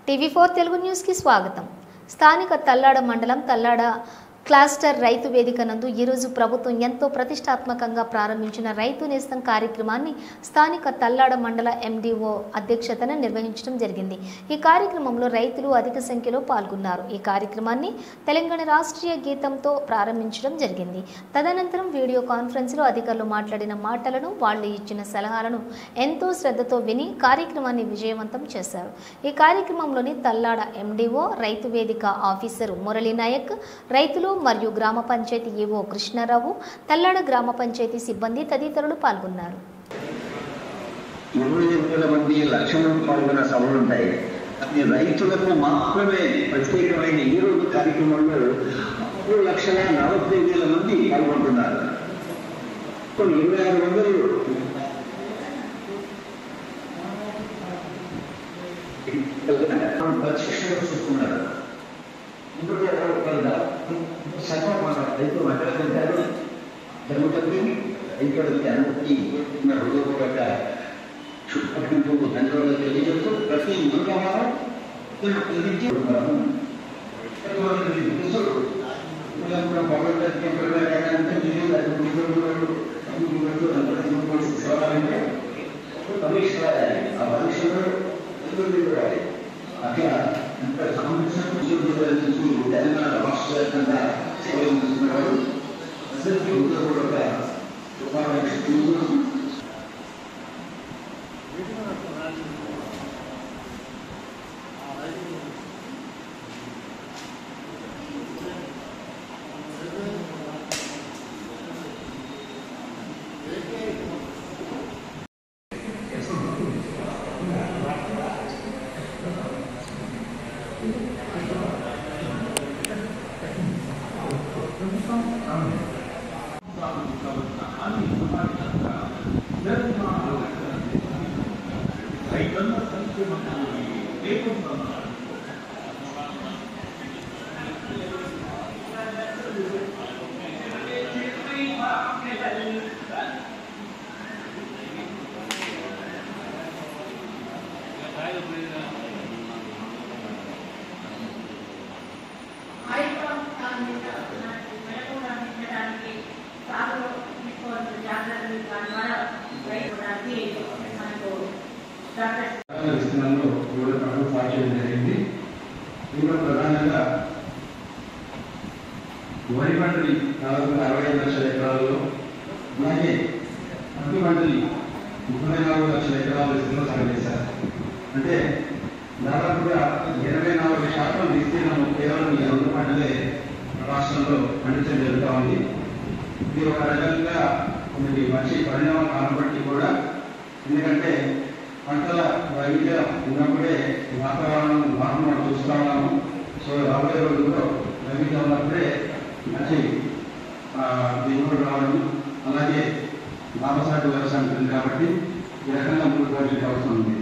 టీవీ4 Telugu news కి స్వాగతం. స్థానిక తల్లాడ మండలం తల్లాడ క్లస్టర్ రైతు వేదిక నందు ఈ రోజు ప్రభుత్వం ఎంతో ప్రతిష్టాత్మకంగా ప్రారంభించిన రైతు నేస్తం కార్యక్రమాన్ని స్థానిక తల్లాడ మండల ఎండిఓ అధ్యక్షతన నిర్వహించడం జరిగింది. ఈ కార్యక్రమంలో రైతులు అధిక సంఖ్యలో పాల్గొన్నారు. ఈ కార్యక్రమాన్ని తెలంగాణ రాష్ట్రీయ గీతంతో ప్రారంభించడం జరిగింది. తదనంతరం వీడియో కాన్ఫరెన్స్ లో అధికారులు మాట్లాడిన మాటలను, వాళ్ళు ఇచ్చిన సలహాలను ఎంతో శ్రద్ధతో విని కార్యక్రమాన్ని విజయవంతం చేశారు. ఈ కార్యక్రమంలోని తల్లాడ ఎండిఓ, రైతు వేదిక ఆఫీసర్ మురళీ నాయక్, రైతులు మరియు గ్రామ పంచాయతీ ఈవో కృష్ణారావు, తల్లాడ గ్రామ పంచాయతీ సిబ్బంది తదితరులు పాల్గొన్నారు. 28,000 మంది లక్షలు పాల్గొన్న సభలు ఉంటాయి. అది రైతులకు మాత్రమే ప్రత్యేకమైన ఈ రోజు కార్యక్రమంలో 3,45,000 మంది పాల్గొంటున్నారు. 2,600 ప్రశిక్షణ చూస్తున్నారు. రైతు మాట్లాడుతుంటారు జరుగుతుంది. రైతులకి అందరికీ హృదయపూర్వక శుభాకాంక్షలు ధన్యవాదాలు తెలియజేస్తూ ప్రతి మంగళవారం అట్లా ఇంత తెలంగాణ రాష్ట్ర వ్యాప్తంగా సేవలు అందిస్తున్నారు. అందరికీ కూడా శుభాకాంక్షలు. ప్రధానంగా వరి పంటని 465 లక్షల ఎకరాల్లో, అలాగే పత్తి పంటని 34 లక్షల ఎకరాలు విస్తీర్ణం సాగు చేశారు. అంటే దాదాపుగా 84% విస్తీర్ణం కేవలం ఈ 2 పంటలే రాష్ట్రంలో పండించడం జరుగుతూ ఉంది. ఇది ఒక రకంగా మనకి మంచి పరిణామం కానప్పటికీ కూడా, ఎందుకంటే పంటల వైవిధ్యం ఉన్నప్పుడే వాతావరణం మార్పు మనం చూస్తూ ఉన్నాము. సో రాబోయే రోజుల్లో వైవిధ్యం ఉన్నప్పుడే మంచి దిగుబడి రావడం, అలాగే లాభసాటి వ్యవసాయం ఉంటుంది. కాబట్టి ఈ రకంగా ముందుకు పోవాల్సిన అవసరం ఉంది.